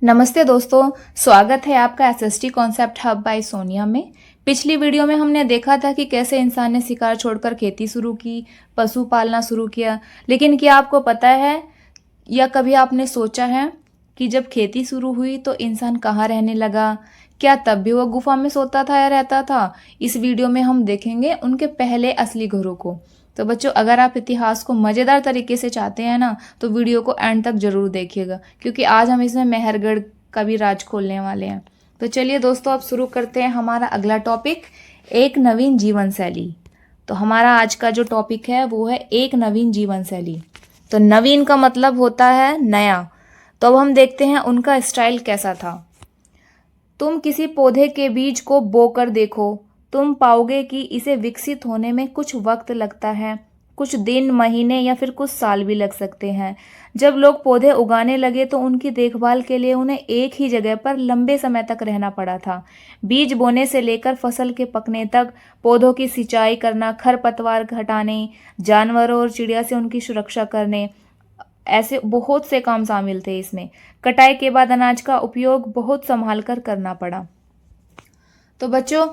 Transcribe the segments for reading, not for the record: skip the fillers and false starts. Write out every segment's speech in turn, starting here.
नमस्ते दोस्तों, स्वागत है आपका SST concept hub by Sonia में। पिछली वीडियो में हमने देखा था कि कैसे इंसान ने शिकार छोड़कर खेती शुरू की, पशु पालना शुरू किया। लेकिन क्या आपको पता है या कभी आपने सोचा है कि जब खेती शुरू हुई तो इंसान कहाँ रहने लगा? क्या तब भी वो गुफा में सोता था या रहता था? इस वीडियो में हम देखेंगे उनके पहले असली घरों को। तो बच्चों, अगर आप इतिहास को मज़ेदार तरीके से चाहते हैं ना, तो वीडियो को एंड तक जरूर देखिएगा, क्योंकि आज हम इसमें मेहरगढ़ का भी राज खोलने वाले हैं। तो चलिए दोस्तों, अब शुरू करते हैं हमारा अगला टॉपिक, एक नवीन जीवन शैली। तो हमारा आज का जो टॉपिक है वो है एक नवीन जीवन शैली। तो नवीन का मतलब होता है नया। तो अब हम देखते हैं उनका स्टाइल कैसा था। तुम किसी पौधे के बीज को बोकर देखो, तुम पाओगे कि इसे विकसित होने में कुछ वक्त लगता है, कुछ दिन, महीने या फिर कुछ साल भी लग सकते हैं। जब लोग पौधे उगाने लगे तो उनकी देखभाल के लिए उन्हें एक ही जगह पर लंबे समय तक रहना पड़ा था। बीज बोने से लेकर फसल के पकने तक, पौधों की सिंचाई करना, खरपतवार हटाने, जानवरों और चिड़िया से उनकी सुरक्षा करने, ऐसे बहुत से काम शामिल थे इसमें। कटाई के बाद अनाज का उपयोग बहुत संभाल कर करना पड़ा। तो बच्चों,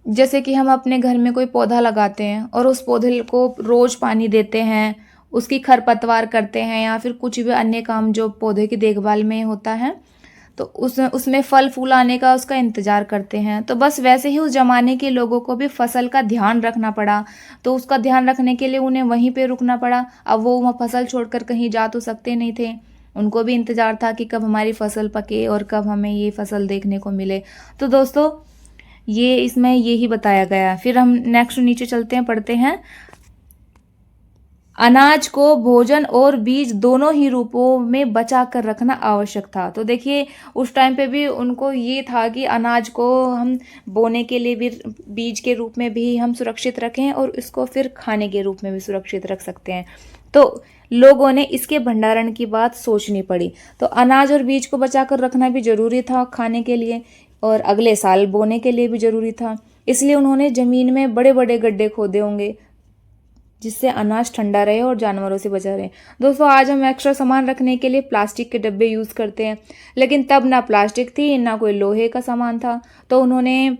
जैसे कि हम अपने घर में कोई पौधा लगाते हैं और उस पौधे को रोज पानी देते हैं, उसकी खरपतवार करते हैं या फिर कुछ भी अन्य काम जो पौधे की देखभाल में होता है, तो उसमें फल फूल आने का उसका इंतजार करते हैं। तो बस वैसे ही उस जमाने के लोगों को भी फसल का ध्यान रखना पड़ा। तो उसका ध्यान रखने के लिए उन्हें वहीं पे रुकना पड़ा। अब वो फसल छोड़कर कहीं जा तो सकते नहीं थे, उनको भी इंतजार था कि कब हमारी फसल पके और कब हमें ये फसल देखने को मिले। तो दोस्तों, ये इसमें यही बताया गया। फिर हम नेक्स्ट नीचे चलते हैं, पढ़ते हैं। अनाज को भोजन और बीज दोनों ही रूपों में बचा कर रखना आवश्यक था। तो देखिए, उस टाइम पे भी उनको ये था कि अनाज को हम बोने के लिए भी बीज के रूप में भी हम सुरक्षित रखें और इसको फिर खाने के रूप में भी सुरक्षित रख सकते हैं। तो लोगों ने इसके भंडारण की बात सोचनी पड़ी। तो अनाज और बीज को बचा कर रखना भी जरूरी था खाने के लिए, और अगले साल बोने के लिए भी जरूरी था। इसलिए उन्होंने जमीन में बड़े बड़े गड्ढे खोदे होंगे, जिससे अनाज ठंडा रहे और जानवरों से बचा रहे। दोस्तों, आज हम एक्स्ट्रा सामान रखने के लिए प्लास्टिक के डब्बे यूज़ करते हैं, लेकिन तब ना प्लास्टिक थी ना कोई लोहे का सामान था। तो उन्होंने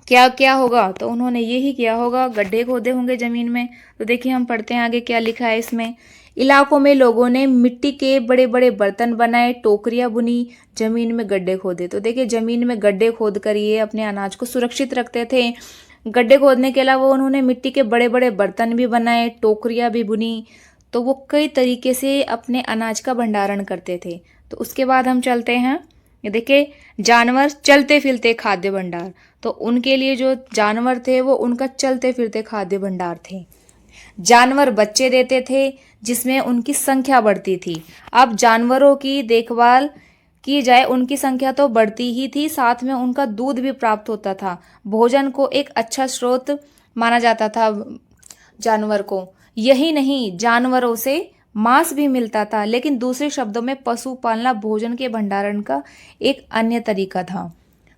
क्या किया होगा? तो उन्होंने यही किया होगा, गड्ढे खोदे होंगे ज़मीन में। तो देखिए, हम पढ़ते हैं आगे क्या लिखा है इसमें। इलाकों में लोगों ने मिट्टी के बड़े बड़े बर्तन बनाए, टोकरियां बुनी, जमीन में गड्ढे खोदे। तो देखिए, जमीन में गड्ढे खोद कर ये अपने अनाज को सुरक्षित रखते थे। गड्ढे खोदने के अलावा उन्होंने मिट्टी के बड़े बड़े बर्तन भी बनाए, टोकरियां भी बुनी। तो वो कई तरीके से अपने अनाज का भंडारण करते थे। तो उसके बाद हम चलते हैं, ये देखिए, जानवर चलते फिरते खाद्य भंडार। तो उनके लिए जो जानवर थे वो उनका चलते फिरते खाद्य भंडार थे। जानवर बच्चे देते थे, जिसमें उनकी संख्या बढ़ती थी। अब जानवरों की देखभाल की जाए, उनकी संख्या तो बढ़ती ही थी, साथ में उनका दूध भी प्राप्त होता था। भोजन को एक अच्छा स्रोत माना जाता था जानवर को। यही नहीं, जानवरों से मांस भी मिलता था। लेकिन दूसरे शब्दों में पशु पालना भोजन के भंडारण का एक अन्य तरीका था।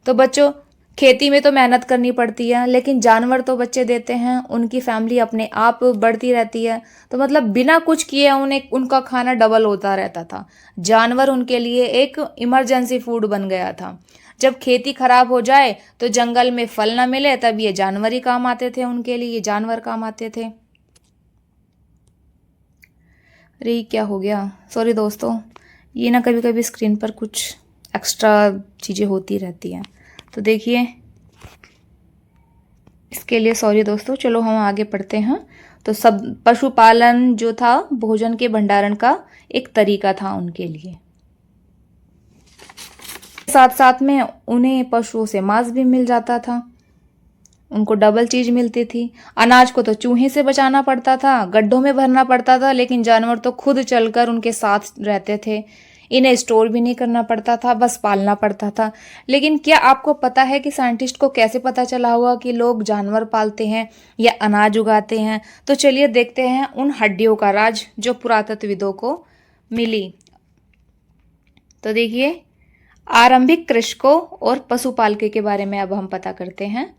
तो बच्चों, खेती में तो मेहनत करनी पड़ती है, लेकिन जानवर तो बच्चे देते हैं, उनकी फैमिली अपने आप बढ़ती रहती है। तो मतलब बिना कुछ किए उन्हें उनका खाना डबल होता रहता था। जानवर उनके लिए एक इमरजेंसी फूड बन गया था। जब खेती खराब हो जाए तो जंगल में फल ना मिले, तब ये जानवर ही काम आते थे, उनके लिए ये जानवर काम आते थे। अरे क्या हो गया, सॉरी दोस्तों, ये ना कभी कभी स्क्रीन पर कुछ एक्स्ट्रा चीज़ें होती रहती हैं। तो देखिए, इसके लिए सॉरी दोस्तों। चलो हम आगे पढ़ते हैं। तो सब पशुपालन जो था भोजन के भंडारण का एक तरीका था उनके लिए। साथ साथ में उन्हें पशुओं से मांस भी मिल जाता था, उनको डबल चीज मिलती थी। अनाज को तो चूहे से बचाना पड़ता था, गड्ढों में भरना पड़ता था, लेकिन जानवर तो खुद चलकर उनके साथ रहते थे। इन्हें स्टोर भी नहीं करना पड़ता था, बस पालना पड़ता था। लेकिन क्या आपको पता है कि साइंटिस्ट को कैसे पता चला होगा कि लोग जानवर पालते हैं या अनाज उगाते हैं? तो चलिए देखते हैं उन हड्डियों का राज जो पुरातत्वविदों को मिली। तो देखिए, आरंभिक कृषकों और पशुपालकों के बारे में अब हम पता करते हैं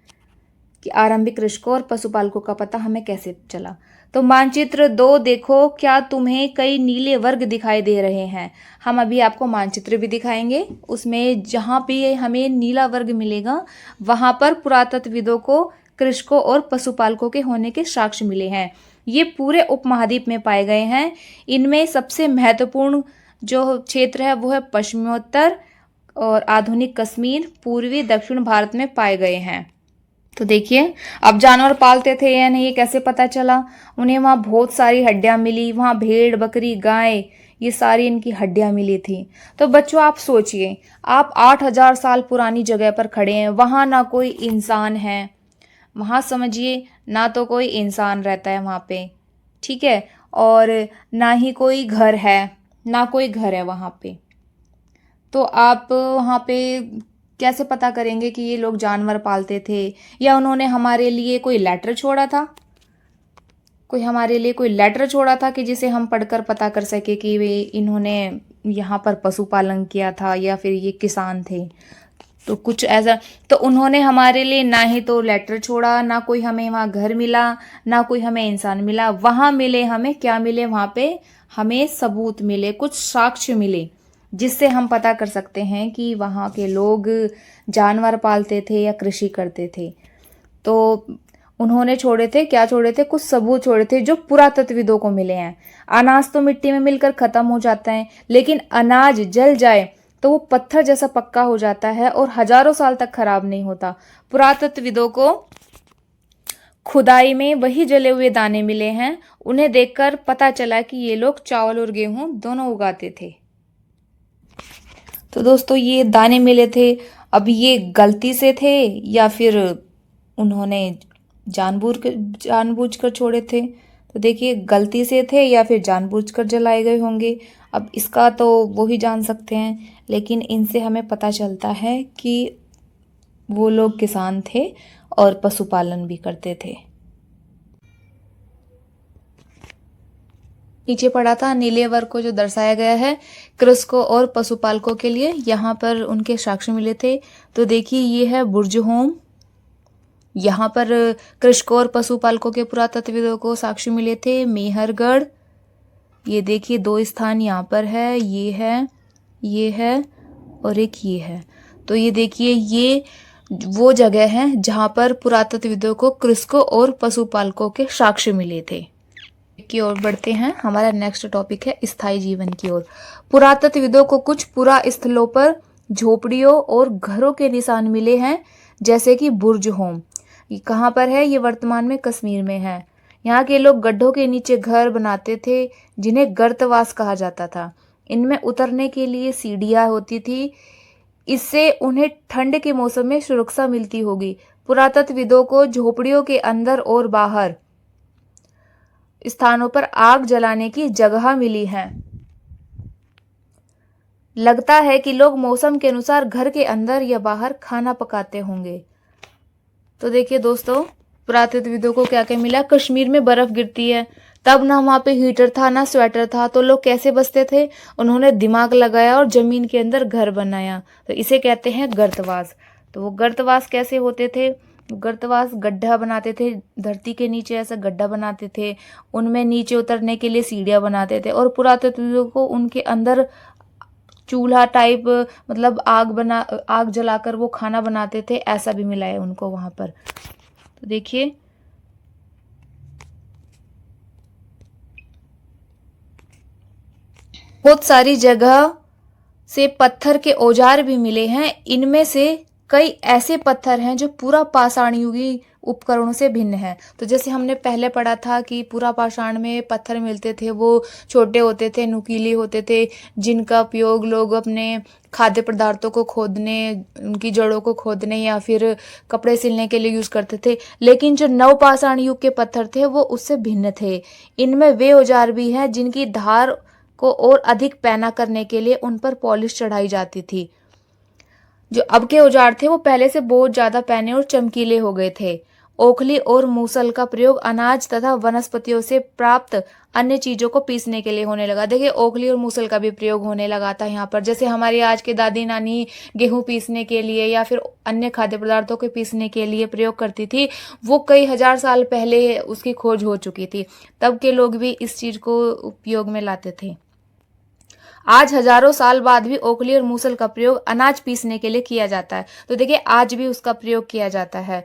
कि आरंभिक कृषकों और पशुपालकों का पता हमें कैसे चला। तो मानचित्र 2 देखो, क्या तुम्हें कई नीले वर्ग दिखाई दे रहे हैं? हम अभी आपको मानचित्र भी दिखाएंगे। उसमें जहाँ पे हमें नीला वर्ग मिलेगा वहाँ पर पुरातत्वविदों को कृषकों और पशुपालकों के होने के साक्ष्य मिले हैं। ये पूरे उपमहाद्वीप में पाए गए हैं। इनमें सबसे महत्वपूर्ण जो क्षेत्र है वो है पश्चिमोत्तर और आधुनिक कश्मीर, पूर्वी दक्षिण भारत में पाए गए हैं। तो देखिए, अब जानवर पालते थे या नहीं ये कैसे पता चला? उन्हें वहाँ बहुत सारी हड्डियां मिली, वहाँ भेड़, बकरी, गाय, ये सारी इनकी हड्डियां मिली थी। तो बच्चों आप सोचिए, आप 8000 साल पुरानी जगह पर खड़े हैं, वहाँ ना कोई इंसान है, वहाँ समझिए ना तो कोई इंसान रहता है वहाँ पे, ठीक है, और ना ही कोई घर है, ना कोई घर है वहाँ पे। तो आप वहाँ पे कैसे पता करेंगे कि ये लोग जानवर पालते थे, या उन्होंने हमारे लिए कोई लेटर छोड़ा था? कोई हमारे लिए कोई लेटर छोड़ा था कि जिसे हम पढ़कर पता कर सके कि वे इन्होंने यहाँ पर पशुपालन किया था या फिर ये किसान थे? तो कुछ ऐसा तो उन्होंने हमारे लिए ना ही तो लेटर छोड़ा, ना कोई हमें वहाँ घर मिला, ना कोई हमें इंसान मिला। वहाँ मिले हमें क्या मिले? वहाँ पे हमें सबूत मिले, कुछ साक्ष्य मिले, जिससे हम पता कर सकते हैं कि वहाँ के लोग जानवर पालते थे या कृषि करते थे। तो उन्होंने छोड़े थे, क्या छोड़े थे? कुछ सबूत छोड़े थे जो पुरातत्वविदों को मिले हैं। अनाज तो मिट्टी में मिलकर खत्म हो जाता है, लेकिन अनाज जल जाए तो वो पत्थर जैसा पक्का हो जाता है और हजारों साल तक खराब नहीं होता। पुरातत्वविदों को खुदाई में वही जले हुए दाने मिले हैं। उन्हें देखकर पता चला कि ये लोग चावल और गेहूं दोनों उगाते थे। तो दोस्तों ये दाने मिले थे, अब ये गलती से थे या फिर उन्होंने जानबूझकर छोड़े थे? तो देखिए, गलती से थे या फिर जानबूझकर जलाए गए होंगे। अब इसका तो वो ही जान सकते हैं, लेकिन इनसे हमें पता चलता है कि वो लोग किसान थे और पशुपालन भी करते थे। नीचे पड़ा था नीले वर्ग को जो दर्शाया गया है कृषकों और पशुपालकों के लिए, यहाँ पर उनके साक्ष्य मिले थे। तो देखिए, ये है बुर्जहोम, यहाँ पर कृषकों और पशुपालकों के पुरातत्वविदों को साक्ष्य मिले थे। मेहरगढ़, ये देखिए 2 स्थान यहाँ पर है, ये है और एक ये है। तो ये देखिए, ये वो जगह है जहाँ पर पुरातत्वविदों को कृषकों और पशुपालकों के साक्ष्य मिले थे। की ओर बढ़ते हैं। हमारा नेक्स्ट टॉपिक है स्थायी जीवन की ओर। पुरातत्वविदों को कुछ पुरा स्थलों पर झोपड़ियों और घरों के निशान मिले हैं, जैसे कि बुर्जहोम। ये कहाँ पर है? ये वर्तमान में कश्मीर में है। यहाँ के लोग गड्ढों के नीचे घर बनाते थे, जिन्हें गर्तवास कहा जाता था। इनमें उतरने के लिए सीढ़ियाँ होती थी, इससे उन्हें ठंड के मौसम में सुरक्षा मिलती होगी। पुरातत्वविदों को झोपड़ियों के अंदर और बाहर स्थानों पर आग जलाने की जगह मिली है। लगता है कि लोग मौसम के अनुसार घर के अंदर या बाहर खाना पकाते होंगे। तो देखिए दोस्तों, पुरातत्वविदों को क्या क्या मिला? कश्मीर में बर्फ गिरती है, तब ना वहाँ पे हीटर था ना स्वेटर था, तो लोग कैसे बचते थे? उन्होंने दिमाग लगाया और जमीन के अंदर घर बनाया, तो इसे कहते हैं गर्तवास। तो वो गर्तवास कैसे होते थे? गर्तवास गड्ढा बनाते थे, धरती के नीचे ऐसा गड्ढा बनाते थे, उनमें नीचे उतरने के लिए सीढ़ियाँ बनाते थे, और पुरातत्वविदों को उनके अंदर चूल्हा टाइप, मतलब आग जलाकर वो खाना बनाते थे, ऐसा भी मिला है उनको वहां पर। तो देखिए, बहुत सारी जगह से पत्थर के औजार भी मिले हैं। इनमें से कई ऐसे पत्थर हैं जो पूरा पाषाण युगीन उपकरणों से भिन्न है। तो जैसे हमने पहले पढ़ा था कि पूरा पाषाण में पत्थर मिलते थे, वो छोटे होते थे, नुकीले होते थे, जिनका उपयोग लोग अपने खाद्य पदार्थों को खोदने, उनकी जड़ों को खोदने या फिर कपड़े सिलने के लिए यूज करते थे। लेकिन जो नवपाषाण युग के पत्थर थे वो उससे भिन्न थे। इनमें वे औजार भी हैं जिनकी धार को और अधिक पैना करने के लिए उन पर पॉलिश चढ़ाई जाती थी। जो अब के औजार थे वो पहले से बहुत ज्यादा पैने और चमकीले हो गए थे। ओखली और मूसल का प्रयोग अनाज तथा वनस्पतियों से प्राप्त अन्य चीजों को पीसने के लिए होने लगा। देखिए ओखली और मूसल का भी प्रयोग होने लगा था यहाँ पर। जैसे हमारी आज के दादी नानी गेहूं पीसने के लिए या फिर अन्य खाद्य पदार्थों के पीसने के लिए प्रयोग करती थी, वो कई हजार साल पहले उसकी खोज हो चुकी थी। तब के लोग भी इस चीज को उपयोग में लाते थे। आज हजारों साल बाद भी ओखली और मूसल का प्रयोग अनाज पीसने के लिए किया जाता है। तो देखिए आज भी उसका प्रयोग किया जाता है।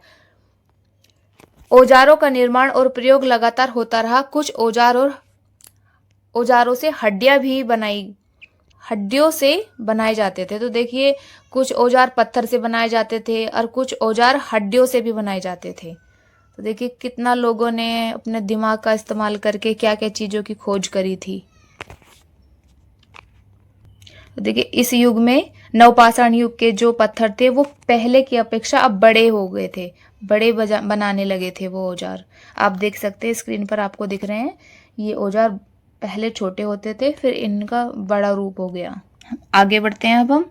औजारों का निर्माण और प्रयोग लगातार होता रहा। कुछ औजारों से हड्डियों से बनाए जाते थे। तो देखिए कुछ औजार पत्थर से बनाए जाते थे और कुछ औजार हड्डियों से भी बनाए जाते थे। तो देखिए कितना लोगों ने अपने दिमाग का इस्तेमाल करके क्या क्या चीजों की खोज करी थी। तो देखिए इस युग में नवपाषाण युग के जो पत्थर थे वो पहले की अपेक्षा अब बड़े हो गए थे, बड़े बनाने लगे थे वो औजार। आप देख सकते हैं स्क्रीन पर आपको दिख रहे हैं, ये औजार पहले छोटे होते थे, फिर इनका बड़ा रूप हो गया। आगे बढ़ते हैं अब हम।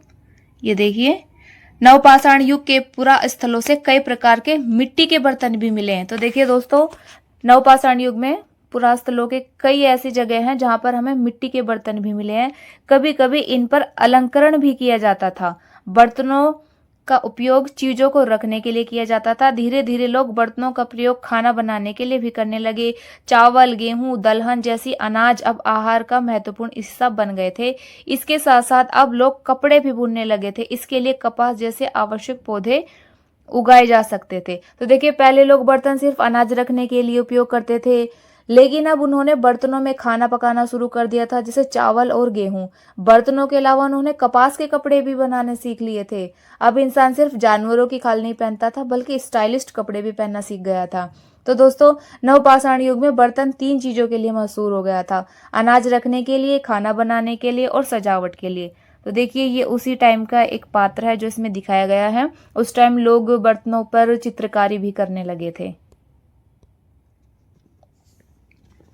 ये देखिए नवपाषाण युग के पुरा स्थलों से कई प्रकार के मिट्टी के बर्तन भी मिले हैं। तो देखिए दोस्तों नवपाषाण युग में पुरास्थलों के कई ऐसी जगह हैं जहां पर हमें मिट्टी के बर्तन भी मिले हैं। कभी कभी इन पर अलंकरण भी किया जाता था। बर्तनों का उपयोग चीजों को रखने के लिए किया जाता था। धीरे धीरे लोग बर्तनों का प्रयोग खाना बनाने के लिए भी करने लगे। चावल, गेहूं, दलहन जैसी अनाज अब आहार का महत्वपूर्ण हिस्सा बन गए थे। इसके साथ साथ अब लोग कपड़े भी बुनने लगे थे। इसके लिए कपास जैसे आवश्यक पौधे उगाए जा सकते थे। तो देखिए पहले लोग बर्तन सिर्फ अनाज रखने के लिए उपयोग करते थे, लेकिन अब उन्होंने बर्तनों में खाना पकाना शुरू कर दिया था, जैसे चावल और गेहूं। बर्तनों के अलावा उन्होंने कपास के कपड़े भी बनाने सीख लिए थे। अब इंसान सिर्फ जानवरों की खाल नहीं पहनता था, बल्कि स्टाइलिस्ट कपड़े भी पहनना सीख गया था। तो दोस्तों नवपाषाण युग में बर्तन 3 चीजों के लिए मशहूर हो गया था: अनाज रखने के लिए, खाना बनाने के लिए और सजावट के लिए। तो देखिए ये उसी टाइम का एक पात्र है जो इसमें दिखाया गया है। उस टाइम लोग बर्तनों पर चित्रकारी भी करने लगे थे।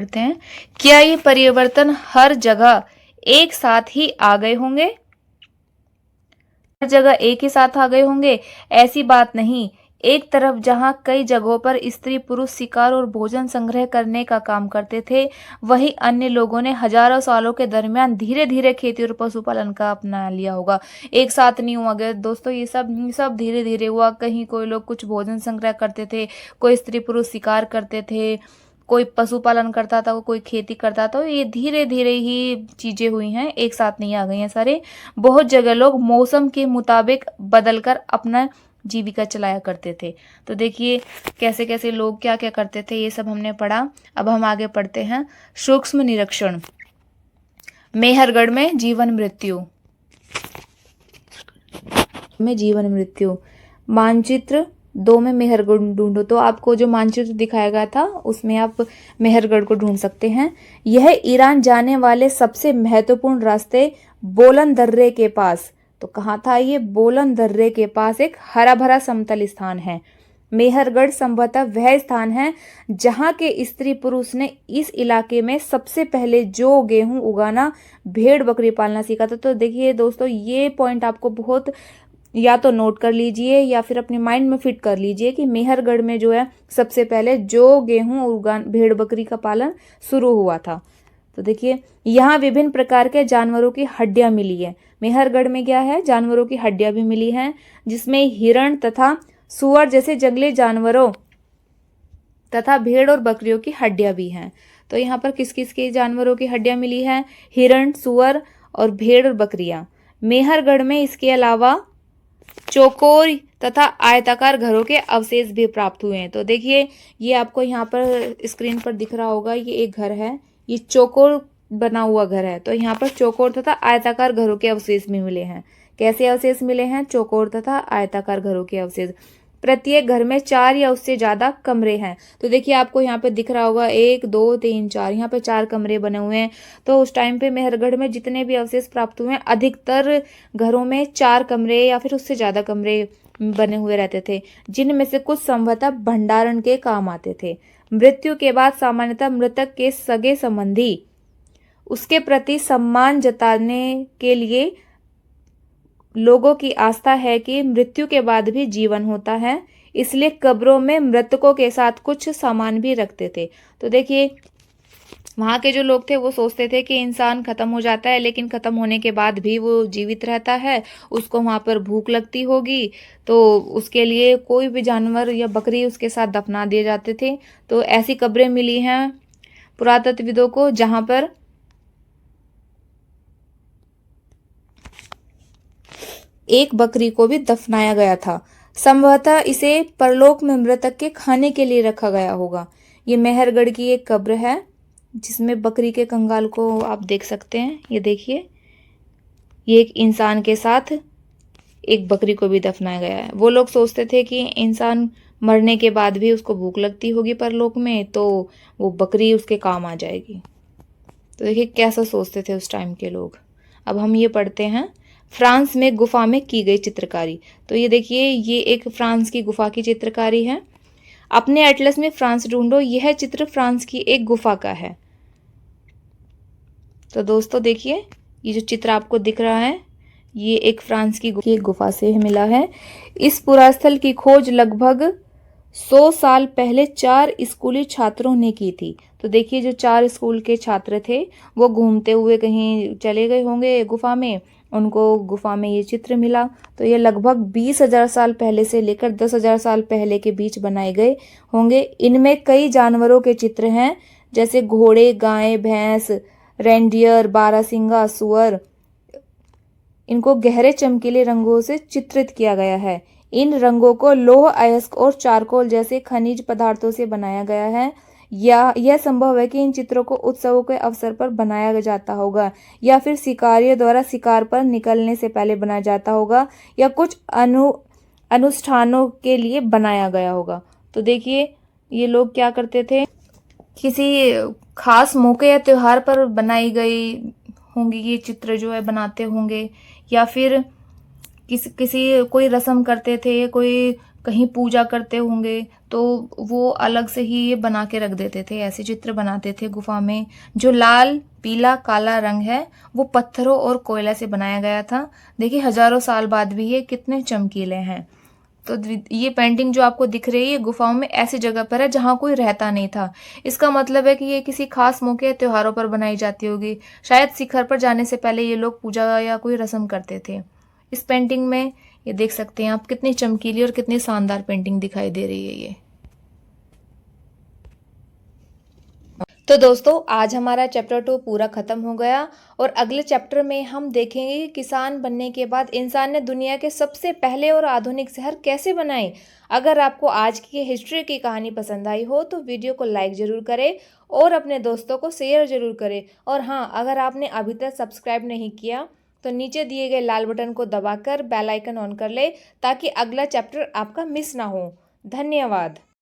कहते हैं क्या ये परिवर्तन हर जगह एक साथ ही आ गए होंगे? हर जगह एक ही साथ आ गए होंगे ऐसी बात नहीं। एक तरफ जहां कई जगहों पर स्त्री पुरुष शिकार और भोजन संग्रह करने का काम करते थे, वहीं अन्य लोगों ने हजारों सालों के दरमियान धीरे धीरे खेती और पशुपालन का अपना लिया होगा। एक साथ नहीं हुआ गया दोस्तों, ये सब धीरे धीरे हुआ। कहीं कोई लोग कुछ भोजन संग्रह करते थे, कोई स्त्री पुरुष शिकार करते थे, कोई पशुपालन करता था, कोई खेती करता था। ये धीरे धीरे ही चीजें हुई हैं, एक साथ नहीं आ गई हैं सारे। बहुत जगह लोग मौसम के मुताबिक बदलकर अपना जीविका चलाया करते थे। तो देखिए कैसे कैसे लोग क्या क्या करते थे, ये सब हमने पढ़ा। अब हम आगे पढ़ते हैं सूक्ष्म निरीक्षण। मेहरगढ़ में जीवन मृत्यु। मानचित्र 2 में मेहरगढ़ ढूंढो। तो आपको जो मानचित्र दिखाया गया था उसमें आप मेहरगढ़ को ढूंढ सकते हैं। यह ईरान जाने वाले सबसे महत्वपूर्ण रास्ते बोलन दर्रे के पास। तो कहाँ था ये? बोलन दर्रे के पास एक हरा भरा समतल स्थान है। मेहरगढ़ संभवतः वह स्थान है जहाँ के स्त्री पुरुष ने इस इलाके में सबसे पहले जो गेहूं उगाना, भेड़ बकरी पालना सीखा था। तो देखिए दोस्तों ये पॉइंट आपको बहुत या तो नोट कर लीजिए या फिर अपने माइंड में फिट कर लीजिए कि मेहरगढ़ में जो है सबसे पहले जो गेहूं उगा भेड़ बकरी का पालन शुरू हुआ था। तो देखिए यहाँ विभिन्न प्रकार के जानवरों की हड्डियां मिली है। मेहरगढ़ में क्या है? जानवरों की हड्डियां भी मिली हैं, जिसमें हिरण तथा सुअर जैसे जंगली जानवरों तथा भेड़ और बकरियों की हड्डियां भी हैं। तो यहाँ पर किस किस के जानवरों की हड्डियां मिली हैं? हिरण, सुअर और भेड़ और बकरियां। मेहरगढ़ में इसके अलावा चौकोर तथा आयताकार घरों के अवशेष भी प्राप्त हुए हैं। तो देखिए ये आपको यहाँ पर स्क्रीन पर दिख रहा होगा, ये एक घर है, ये चौकोर बना हुआ घर है। तो यहाँ पर चौकोर तथा आयताकार घरों के अवशेष भी मिले हैं। कैसे अवशेष मिले हैं? चौकोर तथा आयताकार घरों के अवशेष। प्रत्येक घर में 4 या उससे ज्यादा कमरे हैं। तो देखिए आपको यहाँ पे दिख रहा होगा 1 2 3 4, यहाँ पे 4 कमरे बने हुए हैं। तो उस टाइम पे मेहरगढ़ में जितने भी अवशेष प्राप्त हुए हैं, अधिकतर घरों में 4 कमरे या फिर उससे ज्यादा कमरे बने हुए रहते थे, जिनमें से कुछ संभवतः भंडारण के काम आते थे। मृत्यु के बाद सामान्यतः मृतक के सगे संबंधी उसके प्रति सम्मान जताने के लिए लोगों की आस्था है कि मृत्यु के बाद भी जीवन होता है, इसलिए कब्रों में मृतकों के साथ कुछ सामान भी रखते थे। तो देखिए वहाँ के जो लोग थे वो सोचते थे कि इंसान खत्म हो जाता है, लेकिन खत्म होने के बाद भी वो जीवित रहता है, उसको वहाँ पर भूख लगती होगी, तो उसके लिए कोई भी जानवर या बकरी उसके साथ दफना दिए जाते थे। तो ऐसी कब्रें मिली हैं पुरातत्वविदों को जहाँ पर एक बकरी को भी दफनाया गया था। संभवतः इसे परलोक में मृतक के खाने के लिए रखा गया होगा। ये मेहरगढ़ की एक कब्र है जिसमें बकरी के कंगाल को आप देख सकते हैं। ये देखिए, ये एक इंसान के साथ एक बकरी को भी दफनाया गया है। वो लोग सोचते थे कि इंसान मरने के बाद भी उसको भूख लगती होगी परलोक में, तो वो बकरी उसके काम आ जाएगी। तो देखिए कैसा सोचते थे उस टाइम के लोग। अब हम ये पढ़ते हैं फ्रांस में गुफा में की गई चित्रकारी। तो ये देखिए, ये एक फ्रांस की गुफा की चित्रकारी है। अपने एटलस में फ्रांस ढूंढो, यह चित्र फ्रांस की एक गुफा का है। तो दोस्तों देखिए, ये जो चित्र आपको दिख रहा है ये एक फ्रांस की एक गुफा से मिला है। इस पुरास्थल की खोज लगभग 100 साल पहले 4 स्कूली छात्रों ने की थी। तो देखिए जो 4 स्कूल के छात्र थे वो घूमते हुए कहीं चले गए होंगे गुफा में, उनको गुफा में ये चित्र मिला। तो ये लगभग 20,000 साल पहले से लेकर 10,000 साल पहले के बीच बनाए गए होंगे। इनमें कई जानवरों के चित्र हैं, जैसे घोड़े, गाय, भैंस, रेंडियर, बारहसिंगा, सुअर। इनको गहरे चमकीले रंगों से चित्रित किया गया है। इन रंगों को लौह अयस्क और चारकोल जैसे खनिज पदार्थों से बनाया गया है। या यह संभव है कि इन चित्रों को उत्सवों के अवसर पर बनाया जाता होगा, या फिर शिकारियों द्वारा शिकार पर निकलने से पहले बनाया जाता होगा, या कुछ अनुष्ठानों के लिए बनाया गया होगा। तो देखिए ये लोग क्या करते थे, किसी खास मौके या त्योहार पर बनाई गई होंगी ये चित्र जो है बनाते होंगे, या फिर किसी कोई रस्म करते थे, कोई कहीं पूजा करते होंगे, तो वो अलग से ही ये बना के रख देते थे। ऐसे चित्र बनाते थे गुफा में। जो लाल, पीला, काला रंग है वो पत्थरों और कोयला से बनाया गया था। देखिए हजारों साल बाद भी ये कितने चमकीले हैं। तो ये पेंटिंग जो आपको दिख रही है ये गुफाओं में ऐसी जगह पर है जहाँ कोई रहता नहीं था। इसका मतलब है कि ये किसी खास मौके या त्योहारों पर बनाई जाती होगी। शायद शिखर पर जाने से पहले ये लोग पूजा या कोई रस्म करते थे। इस पेंटिंग में ये देख सकते हैं आप कितनी चमकीली और कितनी शानदार पेंटिंग दिखाई दे रही है ये। तो दोस्तों आज हमारा चैप्टर 2 पूरा खत्म हो गया, और अगले चैप्टर में हम देखेंगे कि किसान बनने के बाद इंसान ने दुनिया के सबसे पहले और आधुनिक शहर कैसे बनाए। अगर आपको आज की हिस्ट्री की कहानी पसंद आई हो तो वीडियो को लाइक जरूर करें और अपने दोस्तों को शेयर जरूर करें। और हाँ, अगर आपने अभी तक सब्सक्राइब नहीं किया तो नीचे दिए गए लाल बटन को दबाकर बेल आइकन ऑन कर ले, ताकि अगला चैप्टर आपका मिस ना हो। धन्यवाद।